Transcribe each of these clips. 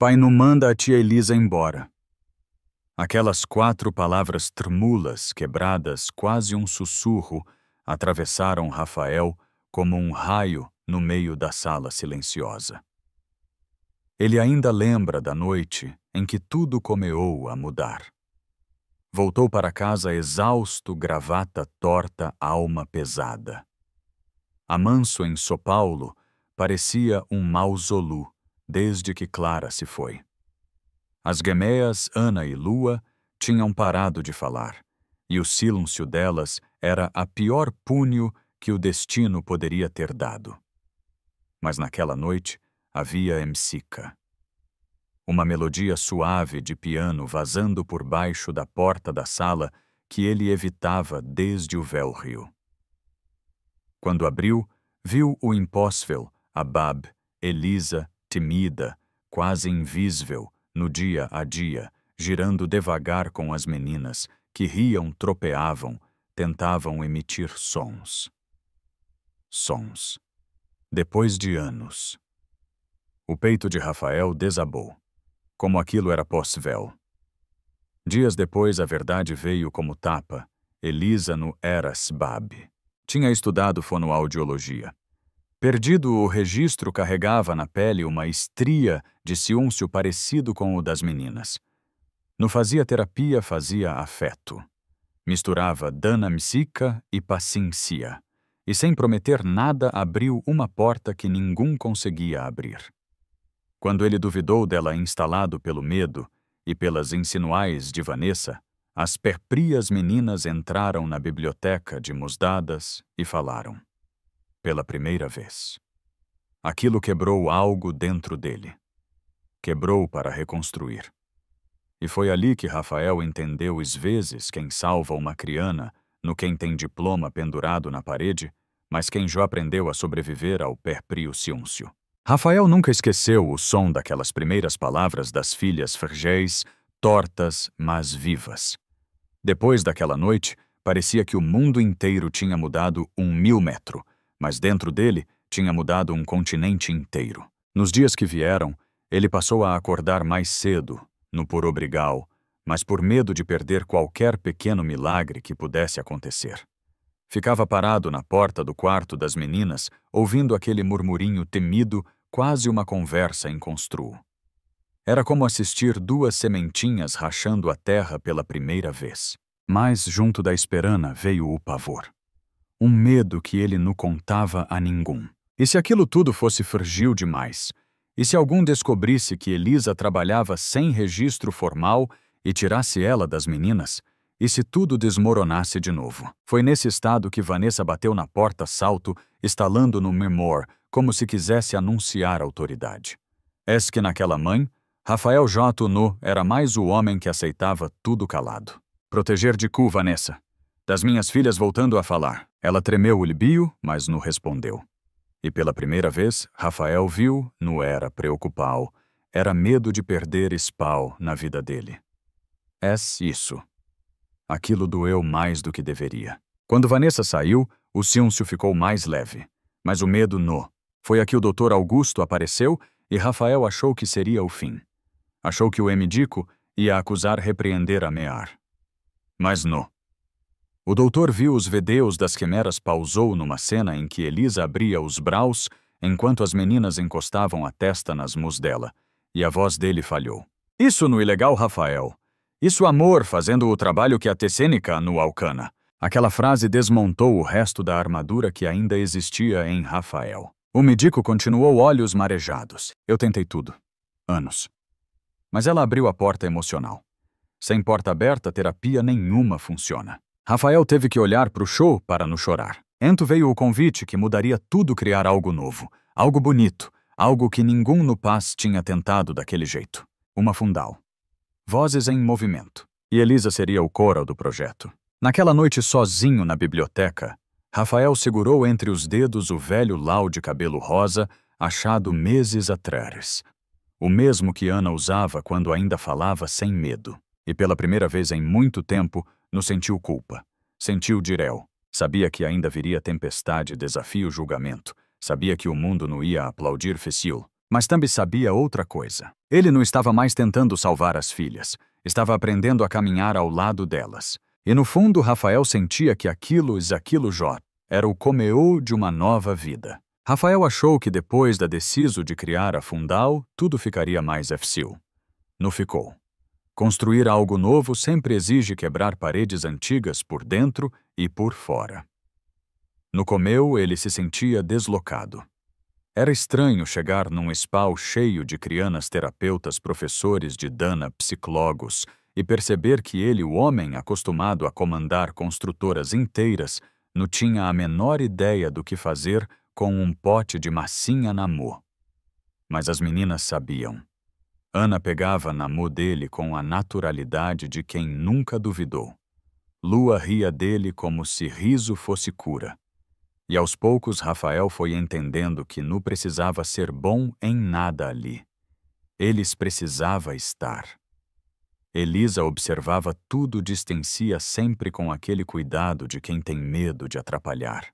Pai, não manda a tia Elisa embora. Aquelas 4 palavras trêmulas, quebradas, quase um sussurro, atravessaram Rafael como um raio no meio da sala silenciosa. Ele ainda lembra da noite em que tudo começou a mudar. Voltou para casa exausto, gravata torta, alma pesada. A manso em São Paulo parecia um mausolú desde que Clara se foi. As gueméas Ana e Lua tinham parado de falar, e o silêncio delas era a pior púnio que o destino poderia ter dado. Mas naquela noite havia Msica. Uma melodia suave de piano vazando por baixo da porta da sala que ele evitava desde o velho. Quando abriu, viu o impossível, a Bab, Elisa, timida, quase invisível, no dia a dia, girando devagar com as meninas, que riam, tropeavam, tentavam emitir sons. Sons. Depois de anos. O peito de Rafael desabou, como aquilo era possível. Dias depois a verdade veio como tapa. Elisa no Eras Bab. Tinha estudado fonoaudiologia. Perdido o registro, carregava na pele uma estria de ciúncio parecido com o das meninas. No fazia terapia, fazia afeto. Misturava dana psíquica e paciência. E sem prometer nada abriu uma porta que ninguém conseguia abrir. Quando ele duvidou dela instalado pelo medo e pelas insinuais de Vanessa, as perprias meninas entraram na biblioteca de mãos dadas e falaram. Pela primeira vez. Aquilo quebrou algo dentro dele. Quebrou para reconstruir. E foi ali que Rafael entendeu às vezes quem salva uma criana no quem tem diploma pendurado na parede, mas quem já aprendeu a sobreviver ao perprio ciúncio. Rafael nunca esqueceu o som daquelas primeiras palavras das filhas Fergéis, tortas, mas vivas. Depois daquela noite, parecia que o mundo inteiro tinha mudado 1000 metros, mas dentro dele tinha mudado um continente inteiro. Nos dias que vieram, ele passou a acordar mais cedo, no por obrigal, mas por medo de perder qualquer pequeno milagre que pudesse acontecer. Ficava parado na porta do quarto das meninas, ouvindo aquele murmurinho temido, quase uma conversa em construo. Era como assistir 2 sementinhas rachando a terra pela primeira vez. Mas, junto da esperança, veio o pavor. Um medo que ele não contava a ninguém. E se aquilo tudo fosse fragil demais? E se algum descobrisse que Elisa trabalhava sem registro formal e tirasse ela das meninas? E se tudo desmoronasse de novo? Foi nesse estado que Vanessa bateu na porta salto, estalando no memor, como se quisesse anunciar autoridade. És que naquela mãe, Rafael J. No era mais o homem que aceitava tudo calado. Proteger de cu, Vanessa. Das minhas filhas voltando a falar. Ela tremeu o libio, mas não respondeu. E pela primeira vez, Rafael viu, não era preocupado, era medo de perder espal na vida dele. Isso. Aquilo doeu mais do que deveria. Quando Vanessa saiu, o silêncio ficou mais leve. Mas o medo não. Foi aqui o Dr. Augusto apareceu e Rafael achou que seria o fim. Achou que o médico ia acusar repreender a mear. Mas não. O doutor viu os vedeus das quimeras, pausou numa cena em que Elisa abria os braus enquanto as meninas encostavam a testa nas mãos dela, e a voz dele falhou. Isso no ilegal, Rafael. Isso amor fazendo o trabalho que a tecênica no alcana. Aquela frase desmontou o resto da armadura que ainda existia em Rafael. O médico continuou olhos marejados. Eu tentei tudo. Anos. Mas ela abriu a porta emocional. Sem porta aberta, terapia nenhuma funciona. Rafael teve que olhar para o show para não chorar. Ento veio o convite que mudaria tudo, criar algo novo, algo bonito, algo que ninguém no Paz tinha tentado daquele jeito. Uma fundal. Vozes em movimento. E Elisa seria o coral do projeto. Naquela noite sozinho na biblioteca, Rafael segurou entre os dedos o velho lau de cabelo rosa, achado meses atrás. O mesmo que Ana usava quando ainda falava sem medo. E pela primeira vez em muito tempo, não sentiu culpa. Sentiu direl. Sabia que ainda viria tempestade, desafio, julgamento. Sabia que o mundo não ia aplaudir Fecil. Mas também sabia outra coisa. Ele não estava mais tentando salvar as filhas. Estava aprendendo a caminhar ao lado delas. E no fundo, Rafael sentia que aquilo J era o começo de uma nova vida. Rafael achou que depois da decisão de criar a Fundal, tudo ficaria mais fácil. Não ficou. Construir algo novo sempre exige quebrar paredes antigas por dentro e por fora. No começo, ele se sentia deslocado. Era estranho chegar num spa cheio de crianças terapeutas, professores de dana, psicólogos, e perceber que ele, o homem acostumado a comandar construtoras inteiras, não tinha a menor ideia do que fazer com um pote de massinha na mão. Mas as meninas sabiam. Ana pegava na mão dele com a naturalidade de quem nunca duvidou. Lua ria dele como se riso fosse cura. E aos poucos Rafael foi entendendo que não precisava ser bom em nada ali. Eles precisava estar. Elisa observava tudo, distancia sempre com aquele cuidado de quem tem medo de atrapalhar.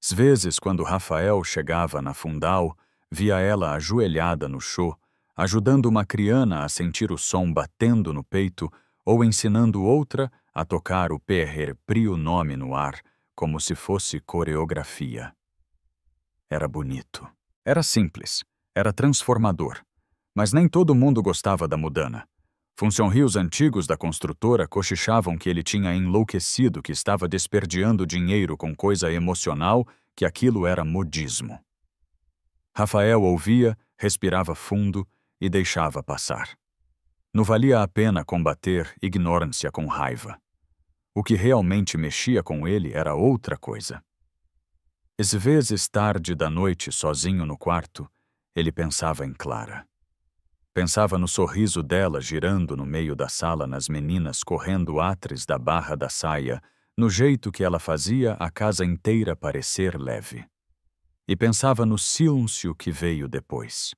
Às vezes, quando Rafael chegava na Fundal, via ela ajoelhada no chão, ajudando uma criança a sentir o som batendo no peito ou ensinando outra a tocar o prio nome no ar, como se fosse coreografia. Era bonito. Era simples. Era transformador. Mas nem todo mundo gostava da mudana. Funcionários antigos da construtora cochichavam que ele tinha enlouquecido, que estava desperdiando dinheiro com coisa emocional, que aquilo era modismo. Rafael ouvia, respirava fundo e deixava passar. Não valia a pena combater ignorância com raiva. O que realmente mexia com ele era outra coisa. Às vezes, tarde da noite, sozinho no quarto, ele pensava em Clara. Pensava no sorriso dela girando no meio da sala, nas meninas correndo atrás da barra da saia, no jeito que ela fazia a casa inteira parecer leve. E pensava no silêncio que veio depois.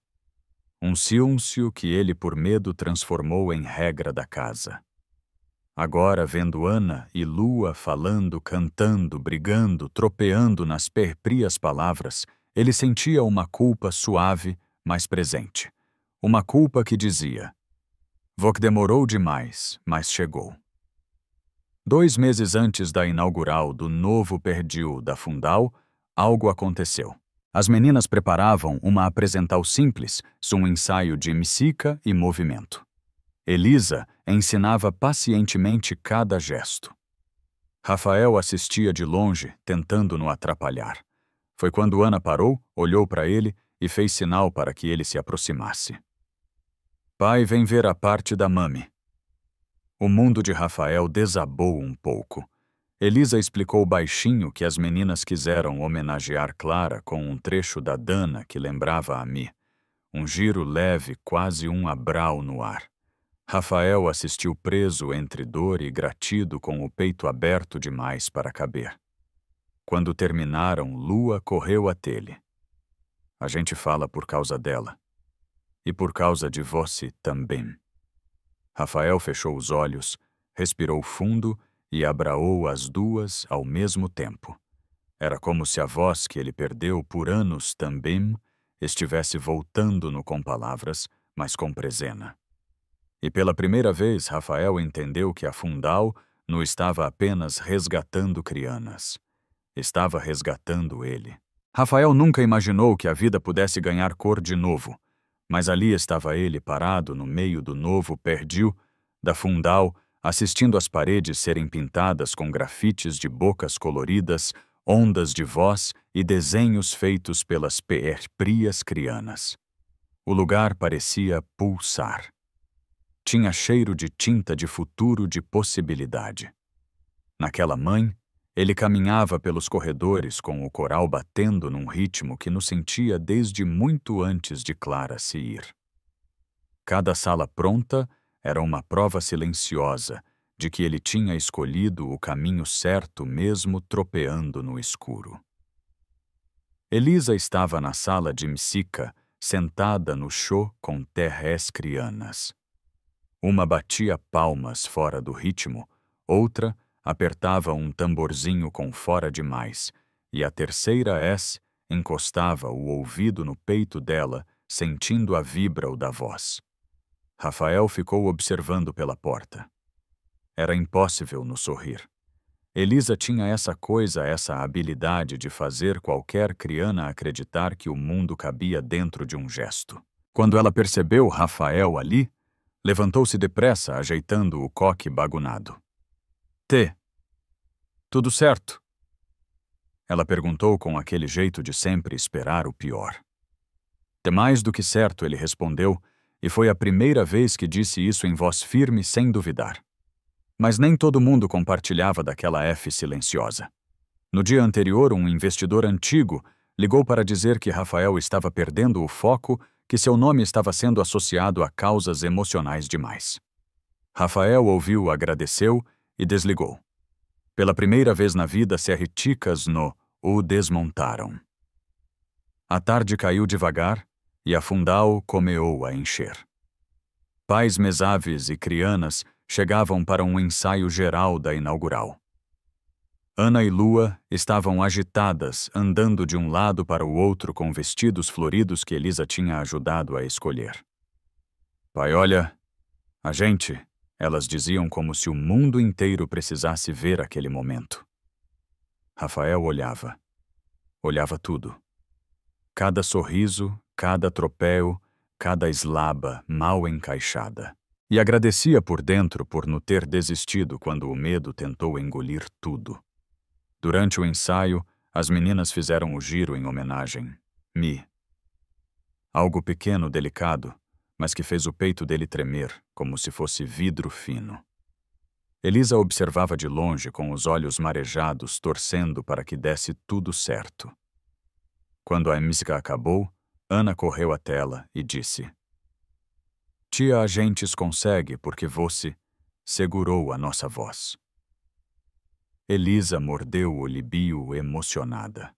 Um silêncio que ele, por medo, transformou em regra da casa. Agora, vendo Ana e Lua falando, cantando, brigando, tropeando nas perprias palavras, ele sentia uma culpa suave, mas presente. Uma culpa que dizia: "Vok demorou demais, mas chegou." 2 meses antes da inaugural do novo prédio da Fundal, algo aconteceu. As meninas preparavam uma apresentação simples, um ensaio de música e movimento. Elisa ensinava pacientemente cada gesto. Rafael assistia de longe, tentando não atrapalhar. Foi quando Ana parou, olhou para ele e fez sinal para que ele se aproximasse. "Pai, vem ver a parte da mami." O mundo de Rafael desabou um pouco. Elisa explicou baixinho que as meninas quiseram homenagear Clara com um trecho da Dana que lembrava a mim. Um giro leve, quase um abrau no ar. Rafael assistiu preso entre dor e gratido, com o peito aberto demais para caber. Quando terminaram, Lua correu até ele. "A gente fala por causa dela. E por causa de você também." Rafael fechou os olhos, respirou fundo e abraou as duas ao mesmo tempo. Era como se a voz que ele perdeu por anos também estivesse voltando-no com palavras, mas com presena. E pela primeira vez, Rafael entendeu que a Fundal não estava apenas resgatando crianças. Estava resgatando ele. Rafael nunca imaginou que a vida pudesse ganhar cor de novo. Mas ali estava ele parado no meio do novo prédio da Fundal, assistindo as paredes serem pintadas com grafites de bocas coloridas, ondas de voz e desenhos feitos pelas perprias crianas. O lugar parecia pulsar. Tinha cheiro de tinta, de futuro, de possibilidade. Naquela manhã, ele caminhava pelos corredores com o coral batendo num ritmo que não sentia desde muito antes de Clara se ir. Cada sala pronta era uma prova silenciosa de que ele tinha escolhido o caminho certo mesmo tropeando no escuro. Elisa estava na sala de música, sentada no chão com 3 crianas. Uma batia palmas fora do ritmo, outra apertava um tamborzinho com fora demais, e a terceira encostava o ouvido no peito dela, sentindo a vibra da voz. Rafael ficou observando pela porta. Era impossível não sorrir. Elisa tinha essa habilidade de fazer qualquer criança acreditar que o mundo cabia dentro de um gesto. Quando ela percebeu Rafael ali, levantou-se depressa, ajeitando o coque bagunado. Tudo certo? Ela perguntou com aquele jeito de sempre esperar o pior. Mais do que certo, ele respondeu, e foi a primeira vez que disse isso em voz firme, sem duvidar. Mas nem todo mundo compartilhava daquela F silenciosa. No dia anterior, um investidor antigo ligou para dizer que Rafael estava perdendo o foco, que seu nome estava sendo associado a causas emocionais demais. Rafael ouviu, agradeceu e desligou. Pela primeira vez na vida, serriticas o desmontaram. A tarde caiu devagar e a Fundao começou a encher. Pais mesáveis e crianas chegavam para um ensaio geral da inaugural. Ana e Lua estavam agitadas, andando de um lado para o outro com vestidos floridos que Elisa tinha ajudado a escolher. Pai, olha, elas diziam como se o mundo inteiro precisasse ver aquele momento. Rafael olhava. Olhava tudo. Cada sorriso, cada tropel, cada eslaba mal encaixada. E agradecia por dentro por não ter desistido quando o medo tentou engolir tudo. Durante o ensaio, as meninas fizeram o giro em homenagem. Algo pequeno, delicado, mas que fez o peito dele tremer, como se fosse vidro fino. Elisa observava de longe com os olhos marejados, torcendo para que desse tudo certo. Quando a música acabou, Ana correu até ela e disse: Tia, a gente consegue porque você segurou a nossa voz. Elisa mordeu o libio emocionada.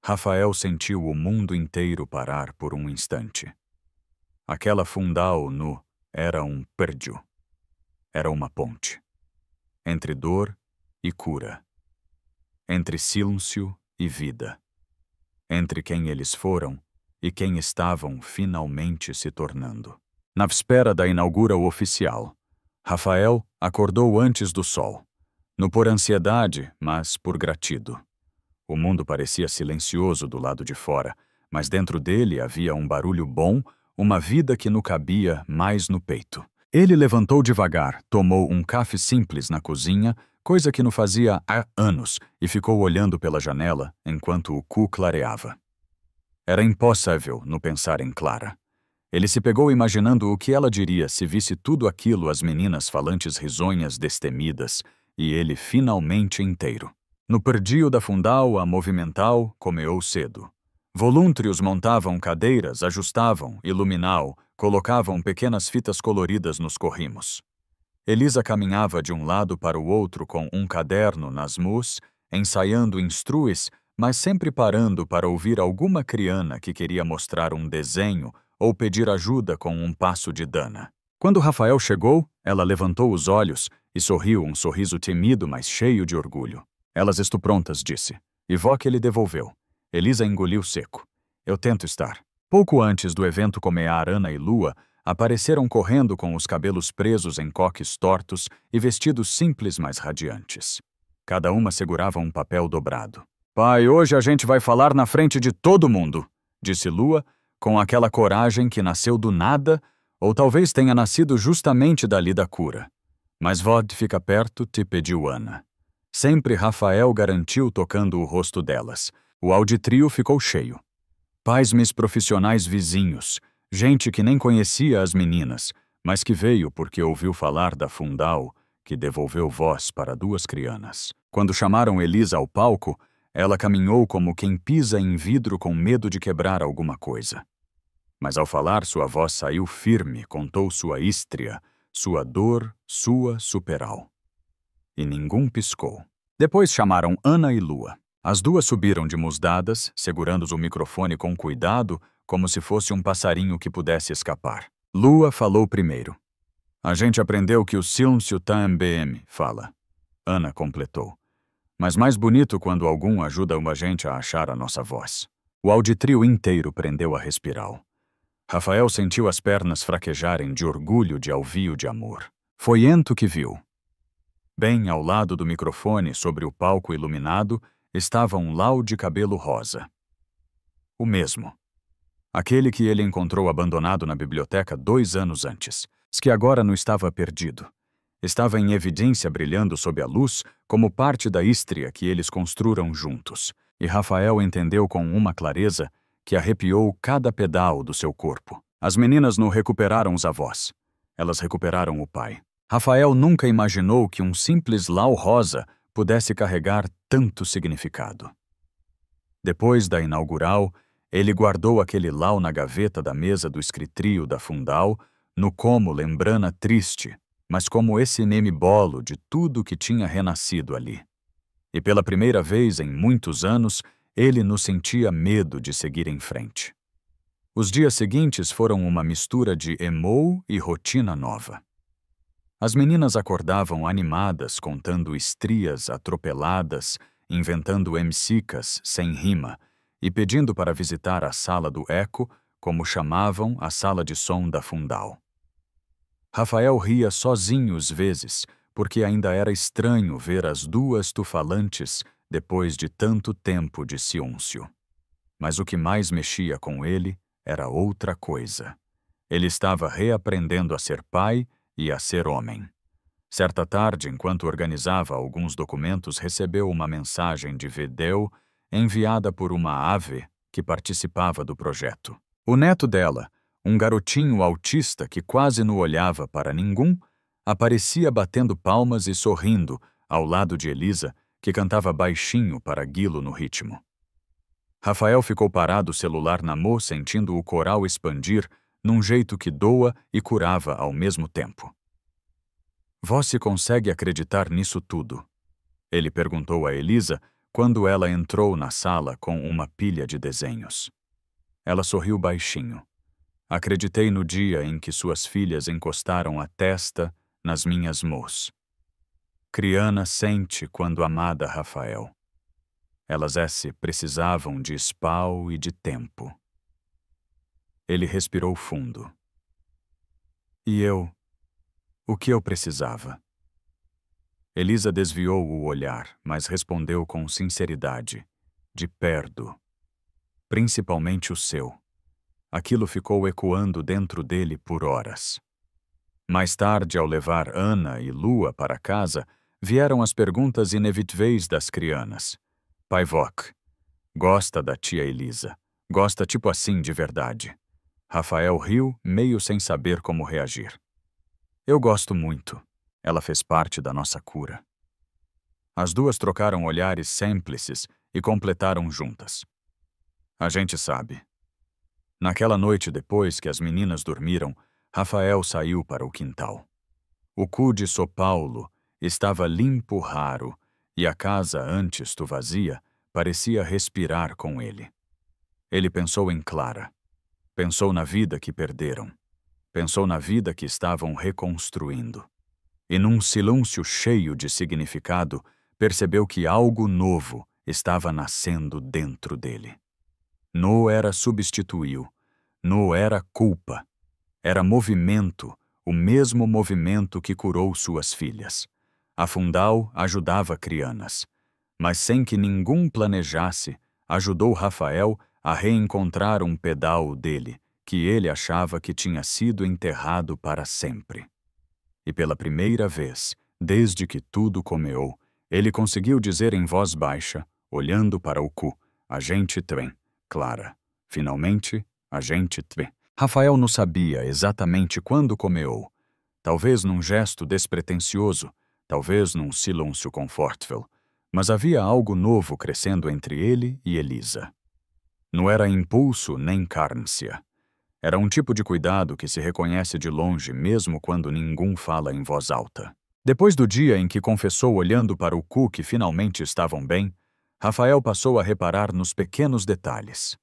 Rafael sentiu o mundo inteiro parar por um instante. Aquela Fundao era um prédio. Era uma ponte. Entre dor e cura. Entre silêncio e vida. Entre quem eles foram e quem estavam finalmente se tornando. Na véspera da inauguração oficial, Rafael acordou antes do sol. Não por ansiedade, mas por gratidão. O mundo parecia silencioso do lado de fora, mas dentro dele havia um barulho bom, uma vida que não cabia mais no peito. Ele levantou devagar, tomou um café simples na cozinha, coisa que não fazia há anos, e ficou olhando pela janela enquanto o cu clareava. Era impossível não pensar em Clara. Ele se pegou imaginando o que ela diria se visse tudo aquilo, as meninas falantes risonhas destemidas, e ele finalmente inteiro. No perdio da Fundao, a movimental começou cedo. Volúntarios montavam cadeiras, ajustavam, iluminavam, colocavam pequenas fitas coloridas nos corrimos. Elisa caminhava de um lado para o outro com um caderno nas mãos, ensaiando instruis, mas sempre parando para ouvir alguma criana que queria mostrar um desenho ou pedir ajuda com um passo de Dana. Quando Rafael chegou, ela levantou os olhos e sorriu um sorriso tímido, mas cheio de orgulho. Elas estão prontas, disse. E vó que ele devolveu. Elisa engoliu seco. Eu tento estar. Pouco antes do evento começar, Ana e Lua apareceram correndo com os cabelos presos em coques tortos e vestidos simples, mas radiantes. Cada uma segurava um papel dobrado. Pai, hoje a gente vai falar na frente de todo mundo, disse Lua, com aquela coragem que nasceu do nada, ou talvez tenha nascido justamente dali da cura. Mas Vod fica perto, te pediu Ana. Sempre Rafael garantiu tocando o rosto delas. O auditrio ficou cheio. Pais meus profissionais vizinhos, gente que nem conhecia as meninas, mas que veio porque ouviu falar da Fundao, que devolveu voz para duas crianas. Quando chamaram Elisa ao palco, ela caminhou como quem pisa em vidro com medo de quebrar alguma coisa. Mas ao falar, sua voz saiu firme, contou sua hístria, sua dor, sua superal. E ninguém piscou. Depois chamaram Ana e Lua. As duas subiram de mãos dadas, segurando o microfone com cuidado, como se fosse um passarinho que pudesse escapar. Lua falou primeiro. A gente aprendeu que o silêncio também fala. Ana completou. Mas mais bonito quando algum ajuda uma gente a achar a nossa voz. O auditório inteiro prendeu a respirar. Rafael sentiu as pernas fraquejarem de orgulho de alvio de amor. Foi Ento que viu. Bem ao lado do microfone, sobre o palco iluminado, estava um Lau de cabelo rosa. O mesmo. Aquele que ele encontrou abandonado na biblioteca 2 anos antes, que agora não estava perdido. Estava em evidência brilhando sob a luz como parte da ístria que eles construíram juntos, e Rafael entendeu com uma clareza que arrepiou cada pedal do seu corpo. As meninas não recuperaram os avós. Elas recuperaram o pai. Rafael nunca imaginou que um simples Lau rosa pudesse carregar tanto significado. Depois da inaugural, ele guardou aquele Lau na gaveta da mesa do escritrio da Fundal, no como lembrana triste, mas como esse meme bolo de tudo que tinha renascido ali. E pela primeira vez em muitos anos, ele não sentia medo de seguir em frente. Os dias seguintes foram uma mistura de emo e rotina nova. As meninas acordavam animadas, contando estrias atropeladas, inventando MCs sem rima e pedindo para visitar a sala do eco, como chamavam a sala de som da Fundal. Rafael ria sozinho às vezes, porque ainda era estranho ver as duas tufalantes depois de tanto tempo de silêncio. Mas o que mais mexia com ele era outra coisa. Ele estava reaprendendo a ser pai e a ser homem. Certa tarde, enquanto organizava alguns documentos, recebeu uma mensagem de vídeo enviada por uma ave que participava do projeto. O neto dela, um garotinho autista que quase não olhava para ninguém, aparecia batendo palmas e sorrindo ao lado de Elisa, que cantava baixinho para Guilo no ritmo. Rafael ficou parado, o celular na mão, sentindo o coral expandir num jeito que doa e curava ao mesmo tempo. "Você consegue acreditar nisso tudo?" Ele perguntou a Elisa quando ela entrou na sala com uma pilha de desenhos. Ela sorriu baixinho. "Acreditei no dia em que suas filhas encostaram a testa nas minhas mãos. Criana sente quando amada Rafael. Elas precisavam de espau e de tempo." Ele respirou fundo. "E eu? O que eu precisava?" Elisa desviou o olhar, mas respondeu com sinceridade. "De perto. Principalmente o seu." Aquilo ficou ecoando dentro dele por horas. Mais tarde, ao levar Ana e Lua para casa, vieram as perguntas inevitáveis das crianas. "Pai Voc, gosta da tia Elisa? Gosta tipo assim de verdade?" Rafael riu, meio sem saber como reagir. "Eu gosto muito. Ela fez parte da nossa cura." As duas trocaram olhares cúmplices e completaram juntas. "A gente sabe." Naquela noite, depois que as meninas dormiram, Rafael saiu para o quintal. O cu de São Paulo estava limpo raro e a casa, antes vazia, parecia respirar com ele. Ele pensou em Clara. Pensou na vida que perderam. Pensou na vida que estavam reconstruindo. E num silêncio cheio de significado, percebeu que algo novo estava nascendo dentro dele. Não era substituiu, não era culpa. Era movimento, o mesmo movimento que curou suas filhas. A Fundal ajudava crianas, mas sem que ninguém planejasse, ajudou Rafael a reencontrar um pedal dele, que ele achava que tinha sido enterrado para sempre. E pela primeira vez, desde que tudo começou, ele conseguiu dizer em voz baixa, olhando para o cu: "A gente tem, Clara. Finalmente, a gente tem." Rafael não sabia exatamente quando começou. Talvez num gesto despretensioso, talvez num silêncio confortável, mas havia algo novo crescendo entre ele e Elisa. Não era impulso nem carência. Era um tipo de cuidado que se reconhece de longe mesmo quando ninguém fala em voz alta. Depois do dia em que confessou olhando para o cu que finalmente estavam bem, Rafael passou a reparar nos pequenos detalhes.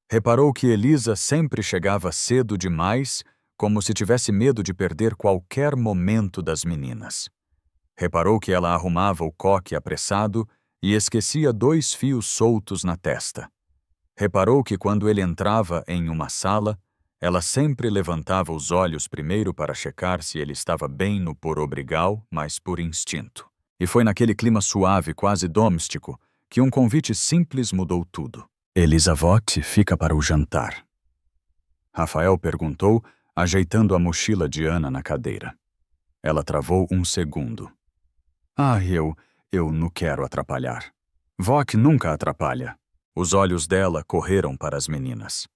Reparou que Elisa sempre chegava cedo demais, como se tivesse medo de perder qualquer momento das meninas. Reparou que ela arrumava o coque apressado e esquecia 2 fios soltos na testa. Reparou que quando ele entrava em uma sala, ela sempre levantava os olhos primeiro para checar se ele estava bem no por obrigal, mas por instinto. E foi naquele clima suave, quase doméstico, que um convite simples mudou tudo. Elisa Vogt fica para o jantar. Rafael perguntou, ajeitando a mochila de Ana na cadeira. Ela travou um segundo. Eu não quero atrapalhar. Vogt nunca atrapalha. Os olhos dela correram para as meninas.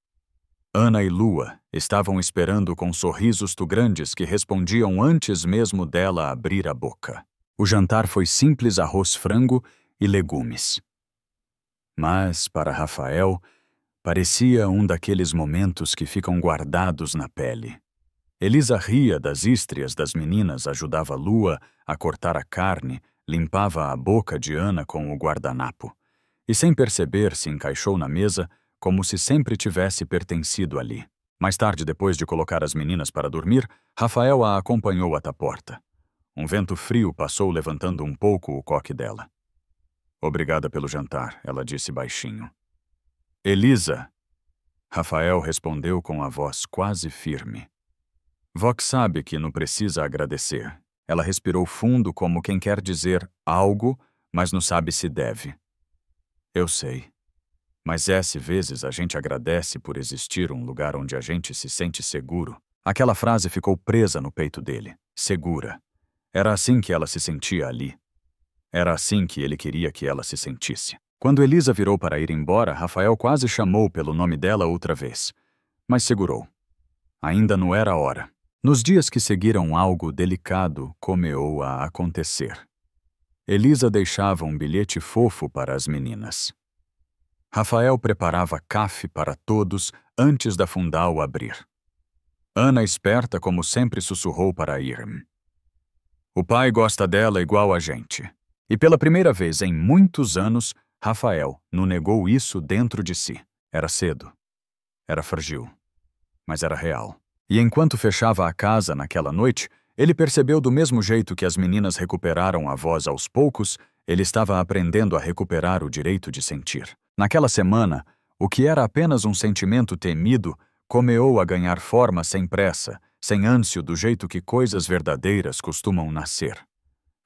Ana e Lua estavam esperando com sorrisos tão grandes que respondiam antes mesmo dela abrir a boca. O jantar foi simples arroz, frango e legumes. Mas, para Rafael, parecia um daqueles momentos que ficam guardados na pele. Elisa ria das ístrias das meninas, ajudava Lua a cortar a carne, limpava a boca de Ana com o guardanapo. E sem perceber se encaixou na mesa como se sempre tivesse pertencido ali. Mais tarde, depois de colocar as meninas para dormir, Rafael a acompanhou até a porta. Um vento frio passou levantando um pouco o coque dela. Obrigada pelo jantar, ela disse baixinho. Elisa! Rafael respondeu com a voz quase firme. Vogt sabe que não precisa agradecer. Ela respirou fundo como quem quer dizer algo, mas não sabe se deve. Eu sei. Mas vezes a gente agradece por existir um lugar onde a gente se sente seguro. Aquela frase ficou presa no peito dele. Segura. Era assim que ela se sentia ali. Era assim que ele queria que ela se sentisse. Quando Elisa virou para ir embora, Rafael quase chamou pelo nome dela outra vez. Mas segurou. Ainda não era a hora. Nos dias que seguiram, algo delicado começou a acontecer. Elisa deixava um bilhete fofo para as meninas. Rafael preparava café para todos antes da Fundal abrir. Ana, esperta como sempre, sussurrou para Irm. O pai gosta dela igual a gente. E pela primeira vez em muitos anos, Rafael não negou isso dentro de si. Era cedo. Era frágil. Mas era real. E enquanto fechava a casa naquela noite, ele percebeu do mesmo jeito que as meninas recuperaram a voz aos poucos, ele estava aprendendo a recuperar o direito de sentir. Naquela semana, o que era apenas um sentimento temido começou a ganhar forma sem pressa, sem ânsia do jeito que coisas verdadeiras costumam nascer.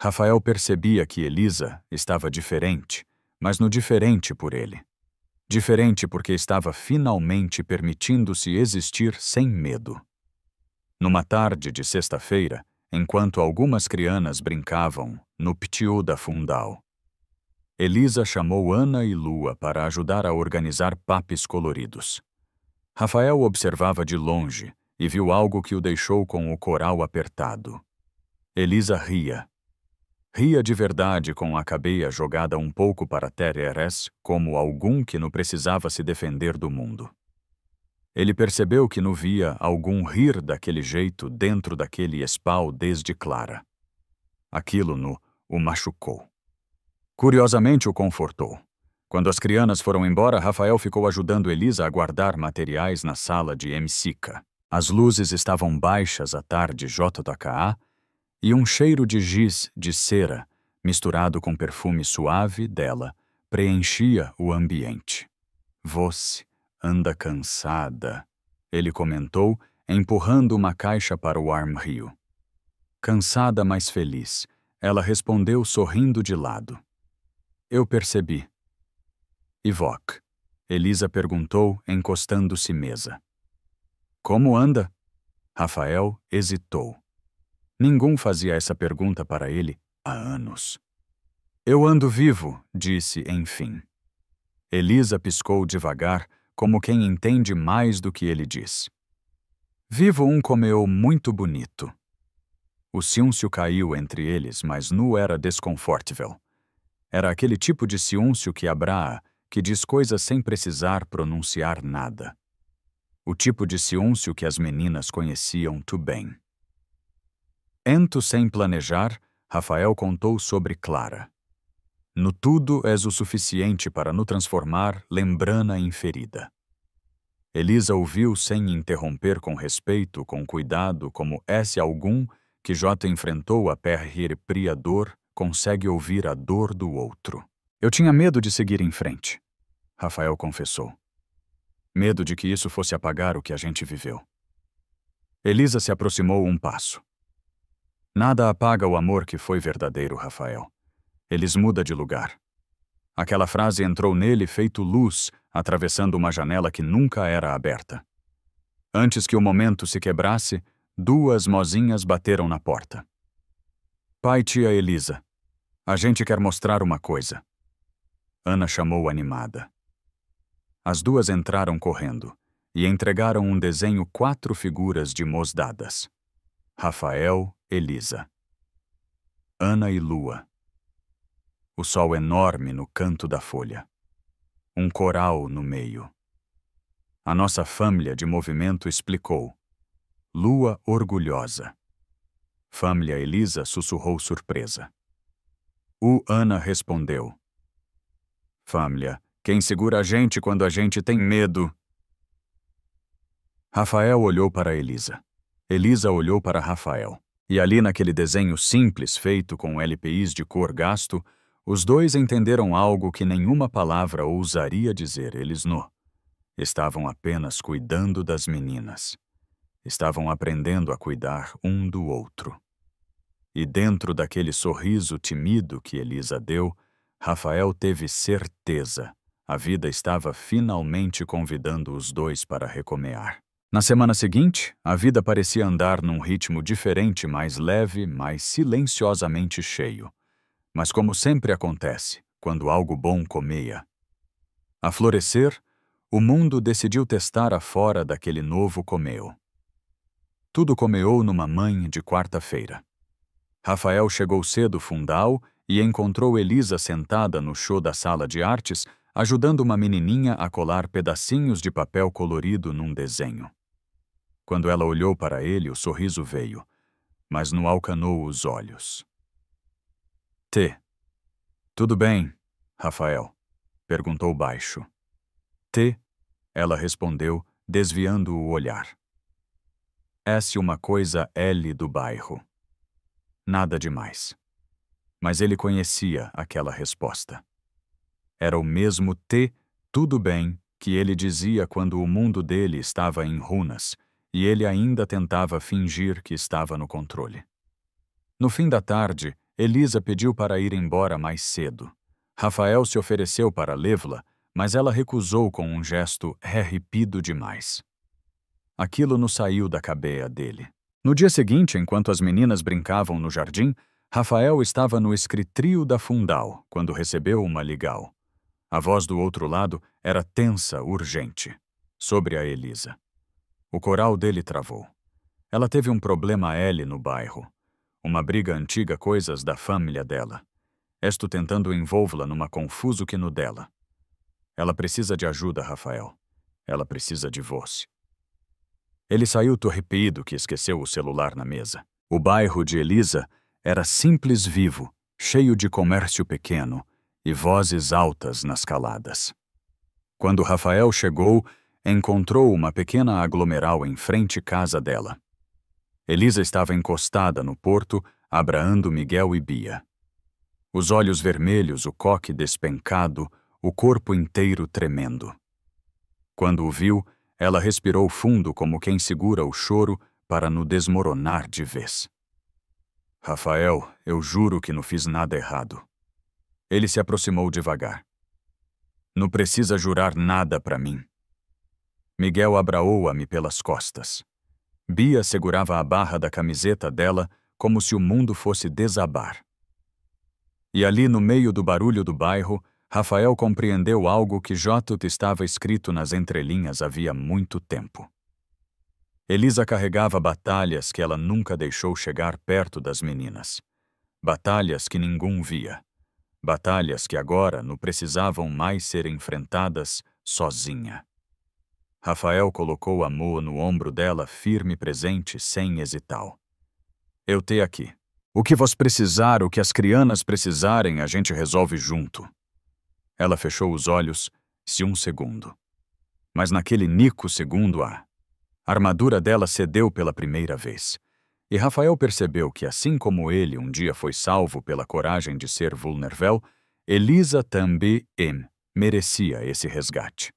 Rafael percebia que Elisa estava diferente, mas no diferente por ele. Diferente porque estava finalmente permitindo-se existir sem medo. Numa tarde de sexta-feira, enquanto algumas crianças brincavam no pátio da Fundal, Elisa chamou Ana e Lua para ajudar a organizar papéis coloridos. Rafael observava de longe e viu algo que o deixou com o coral apertado. Elisa ria. Ria de verdade, com a cabeça jogada um pouco para trás, como algum que não precisava se defender do mundo. Ele percebeu que não via algum rir daquele jeito dentro daquele espal desde Clara. Aquilo o machucou. Curiosamente o confortou. Quando as crianças foram embora, Rafael ficou ajudando Elisa a guardar materiais na sala de Emsica. As luzes estavam baixas à tarde JKA e um cheiro de giz de cera, misturado com perfume suave dela, preenchia o ambiente. Você anda cansada, ele comentou, empurrando uma caixa para o armário. Cansada, mas feliz, ela respondeu sorrindo de lado. Eu percebi. E Vogt? Elisa perguntou, encostando-se mesa. Como anda? Rafael hesitou. Ninguém fazia essa pergunta para ele há anos. Eu ando vivo, disse enfim. Elisa piscou devagar, como quem entende mais do que ele diz. Vivo comeu muito bonito. O silêncio caiu entre eles, mas não era desconfortável. Era aquele tipo de silêncio que abraa, que diz coisas sem precisar pronunciar nada. O tipo de silêncio que as meninas conheciam tão bem. Ento sem planejar, Rafael contou sobre Clara. No tudo és o suficiente para nos transformar lembrana em ferida. Elisa ouviu sem interromper, com respeito, com cuidado, como esse algum que J enfrentou a pria dor, consegue ouvir a dor do outro. Eu tinha medo de seguir em frente, Rafael confessou. Medo de que isso fosse apagar o que a gente viveu. Elisa se aproximou um passo. Nada apaga o amor que foi verdadeiro, Rafael. Eles mudam de lugar. Aquela frase entrou nele feito luz, atravessando uma janela que nunca era aberta. Antes que o momento se quebrasse, duas mozinhas bateram na porta. Pai e tia Elisa, a gente quer mostrar uma coisa. Ana chamou animada. As duas entraram correndo e entregaram um desenho 4 figuras de mãos dadas. Rafael, Elisa. Ana e Lua. O sol enorme no canto da folha. Um coral no meio. A nossa família de movimento explicou. Lua orgulhosa. Família Elisa sussurrou surpresa. Ana respondeu. Família, quem segura a gente quando a gente tem medo? Rafael olhou para Elisa. Elisa olhou para Rafael. E ali naquele desenho simples feito com LPIs de cor gasto, os dois entenderam algo que nenhuma palavra ousaria dizer. Eles estavam apenas cuidando das meninas. Estavam aprendendo a cuidar um do outro. E dentro daquele sorriso tímido que Elisa deu, Rafael teve certeza. A vida estava finalmente convidando os dois para recomeçar. Na semana seguinte, a vida parecia andar num ritmo diferente, mais leve, mais silenciosamente cheio. Mas como sempre acontece, quando algo bom comeia. A florescer, o mundo decidiu testar a fora daquele novo comeu. Tudo comeou numa manhã de quarta-feira. Rafael chegou cedo fundal e encontrou Elisa sentada no chão da sala de artes, ajudando uma menininha a colar pedacinhos de papel colorido num desenho. Quando ela olhou para ele, o sorriso veio, mas não alcanou os olhos. Tudo bem, Rafael? Perguntou baixo. Ela respondeu, desviando o olhar. Essa uma coisa L do bairro. Nada demais. Mas ele conhecia aquela resposta. Era o mesmo tudo bem, que ele dizia quando o mundo dele estava em ruínas, e ele ainda tentava fingir que estava no controle. No fim da tarde, Elisa pediu para ir embora mais cedo. Rafael se ofereceu para levá-la, mas ela recusou com um gesto arrepido demais. Aquilo não saiu da cabeça dele. No dia seguinte, enquanto as meninas brincavam no jardim, Rafael estava no escritório da Fundal, quando recebeu uma ligação. A voz do outro lado era tensa, urgente. Sobre a Elisa. O coral dele travou. Ela teve um problema L no bairro. Uma briga antiga, coisas da família dela. Estou tentando envolvê-la numa confuso que no dela. Ela precisa de ajuda, Rafael. Ela precisa de você. Ele saiu torrepido que esqueceu o celular na mesa. O bairro de Elisa era simples vivo, cheio de comércio pequeno e vozes altas nas caladas. Quando Rafael chegou, encontrou uma pequena aglomeral em frente à casa dela. Elisa estava encostada no porto, abraando Miguel e Bia. Os olhos vermelhos, o coque despencado, o corpo inteiro tremendo. Quando o viu, ela respirou fundo como quem segura o choro para não desmoronar de vez. Rafael, eu juro que não fiz nada errado. Ele se aproximou devagar. Não precisa jurar nada para mim. Miguel abraou-a-me pelas costas. Bia segurava a barra da camiseta dela como se o mundo fosse desabar. E ali no meio do barulho do bairro, Rafael compreendeu algo que Jotut estava escrito nas entrelinhas havia muito tempo. Elisa carregava batalhas que ela nunca deixou chegar perto das meninas. Batalhas que ninguém via. Batalhas que agora não precisavam mais ser enfrentadas sozinha. Rafael colocou a mão no ombro dela firme e presente, sem hesitar. Eu te aqui. O que vós precisar, o que as crianas precisarem, a gente resolve junto. Ela fechou os olhos, se um segundo. Mas naquele nico segundo a armadura dela cedeu pela primeira vez. E Rafael percebeu que, assim como ele um dia foi salvo pela coragem de ser vulnerável, Elisa também merecia esse resgate.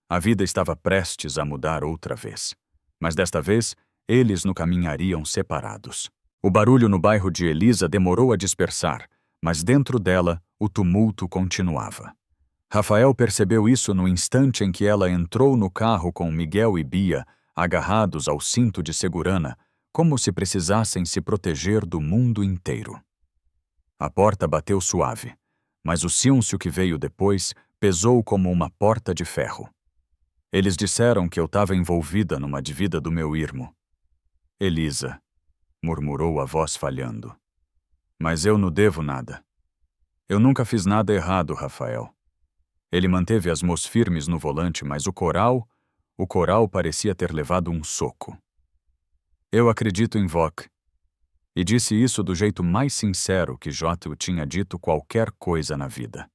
A vida estava prestes a mudar outra vez. Mas desta vez, eles no caminhariam separados. O barulho no bairro de Elisa demorou a dispersar, mas dentro dela o tumulto continuava. Rafael percebeu isso no instante em que ela entrou no carro com Miguel e Bia, agarrados ao cinto de segurança, como se precisassem se proteger do mundo inteiro. A porta bateu suave, mas o silêncio que veio depois pesou como uma porta de ferro. Eles disseram que eu estava envolvida numa dívida do meu irmão. Elisa, murmurou a voz falhando. Mas eu não devo nada. Eu nunca fiz nada errado, Rafael. Ele manteve as mãos firmes no volante, mas o coral parecia ter levado um soco. Eu acredito em Vok. E disse isso do jeito mais sincero que Jota tinha dito qualquer coisa na vida.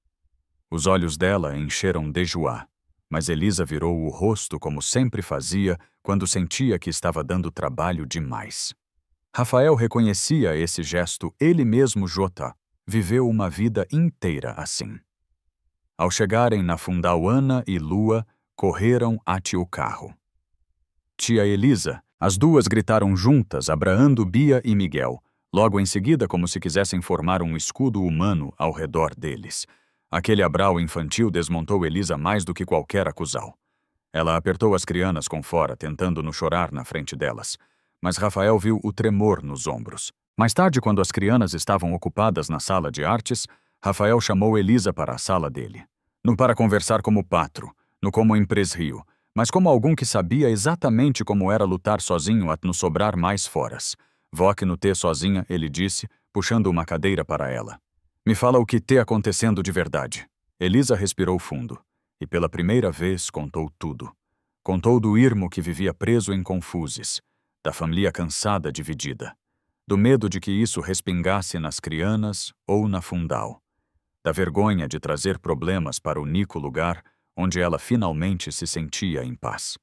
Os olhos dela encheram de joie, mas Elisa virou o rosto como sempre fazia quando sentia que estava dando trabalho demais. Rafael reconhecia esse gesto, ele mesmo, Jota, viveu uma vida inteira assim. Ao chegarem na Fundal, Ana e Lua correram ate o carro. Tia Elisa, as duas gritaram juntas, abraando Bia e Miguel, logo em seguida como se quisessem formar um escudo humano ao redor deles. Aquele abrau infantil desmontou Elisa mais do que qualquer acusal. Ela apertou as crianas com fora, tentando não chorar na frente delas. Mas Rafael viu o tremor nos ombros. Mais tarde, quando as crianas estavam ocupadas na sala de artes, Rafael chamou Elisa para a sala dele. Não para conversar como patro, não como empresrio, mas como algum que sabia exatamente como era lutar sozinho a não sobrar mais foras. Vok no ter sozinha, ele disse, puxando uma cadeira para ela. Me fala o que tá acontecendo de verdade. Elisa respirou fundo, e pela primeira vez contou tudo. Contou do irmão que vivia preso em Confuses, da família cansada dividida, do medo de que isso respingasse nas crianas ou na Fundal, da vergonha de trazer problemas para o único lugar onde ela finalmente se sentia em paz.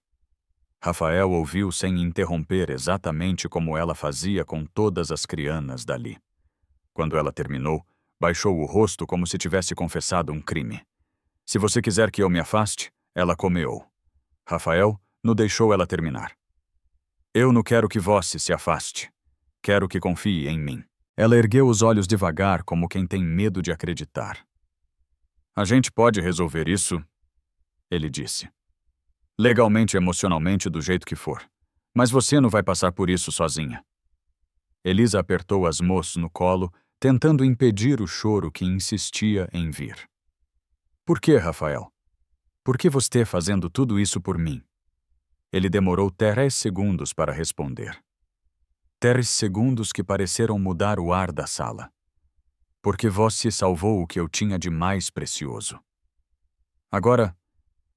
Rafael ouviu sem interromper exatamente como ela fazia com todas as crianas dali. Quando ela terminou, baixou o rosto como se tivesse confessado um crime. Se você quiser que eu me afaste, ela comeou. Rafael não deixou ela terminar. Eu não quero que você se afaste. Quero que confie em mim. Ela ergueu os olhos devagar como quem tem medo de acreditar. A gente pode resolver isso, ele disse. Legalmente e emocionalmente do jeito que for. Mas você não vai passar por isso sozinha. Elisa apertou as mãos no colo, tentando impedir o choro que insistia em vir. Por que, Rafael? Por que você fazendo tudo isso por mim? Ele demorou 3 segundos para responder. 3 segundos que pareceram mudar o ar da sala. Porque você salvou o que eu tinha de mais precioso. Agora,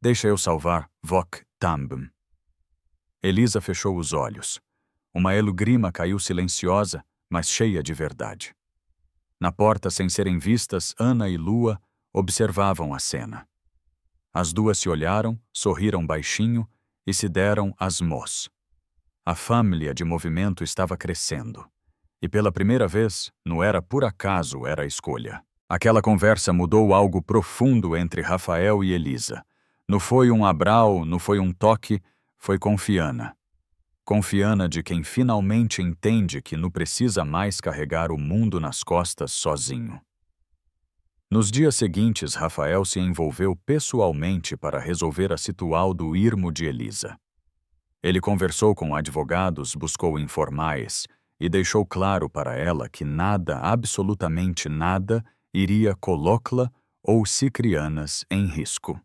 deixa eu salvar Vok também. Elisa fechou os olhos. Uma lágrima caiu silenciosa, mas cheia de verdade. Na porta, sem serem vistas, Ana e Lua observavam a cena. As duas se olharam, sorriram baixinho e se deram as mãos. A família de movimento estava crescendo. E pela primeira vez, não era por acaso, era escolha. Aquela conversa mudou algo profundo entre Rafael e Elisa. Não foi um abrau, não foi um toque, foi confiança. Confiança de quem finalmente entende que não precisa mais carregar o mundo nas costas sozinho. Nos dias seguintes, Rafael se envolveu pessoalmente para resolver a situação do irmão de Elisa. Ele conversou com advogados, buscou informais e deixou claro para ela que nada, absolutamente nada, iria colocá-la ou Cicrianas em risco.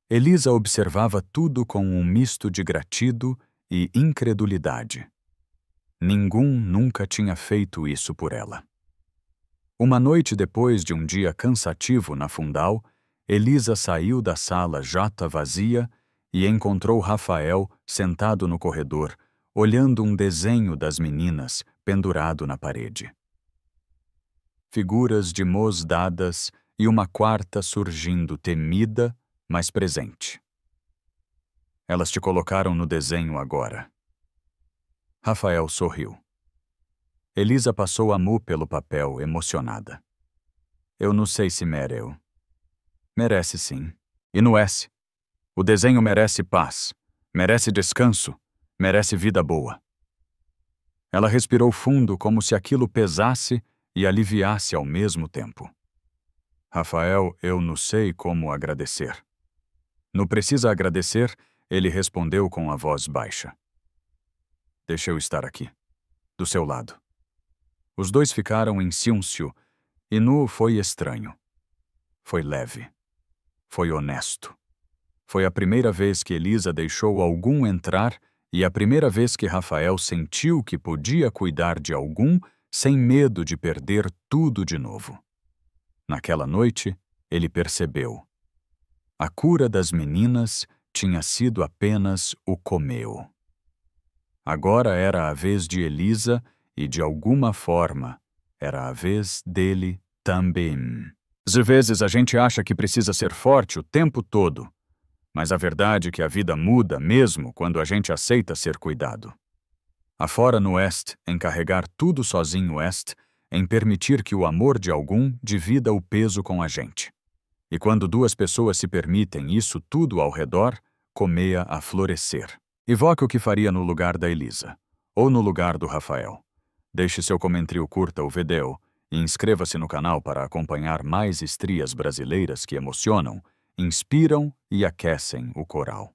Elisa observava tudo com um misto de gratidão e incredulidade. Ninguém nunca tinha feito isso por ela. Uma noite depois de um dia cansativo na Fundal, Elisa saiu da sala jata vazia e encontrou Rafael sentado no corredor, olhando um desenho das meninas pendurado na parede. Figuras de mãos dadas e uma quarta surgindo temida, mas presente. Elas te colocaram no desenho agora. Rafael sorriu. Elisa passou a mão pelo papel, emocionada. Eu não sei se mereu. Merece sim. E no S. O desenho merece paz, merece descanso, merece vida boa. Ela respirou fundo como se aquilo pesasse e aliviasse ao mesmo tempo. Rafael, eu não sei como agradecer. Não precisa agradecer, ele respondeu com a voz baixa. Deixa eu estar aqui, do seu lado. Os dois ficaram em silêncio e nu foi estranho. Foi leve. Foi honesto. Foi a primeira vez que Elisa deixou algum entrar e a primeira vez que Rafael sentiu que podia cuidar de algum sem medo de perder tudo de novo. Naquela noite, ele percebeu. A cura das meninas tinha sido apenas o começo. Agora era a vez de Elisa e, de alguma forma, era a vez dele também. Às vezes a gente acha que precisa ser forte o tempo todo, mas a verdade é que a vida muda mesmo quando a gente aceita ser cuidado. Afora no Oeste, em carregar tudo sozinho Oeste, em permitir que o amor de algum divida o peso com a gente. E quando duas pessoas se permitem isso tudo ao redor, começa a florescer. Evoque o que faria no lugar da Elisa, ou no lugar do Rafael. Deixe seu comentário curta o vídeo e inscreva-se no canal para acompanhar mais estrias brasileiras que emocionam, inspiram e aquecem o coral.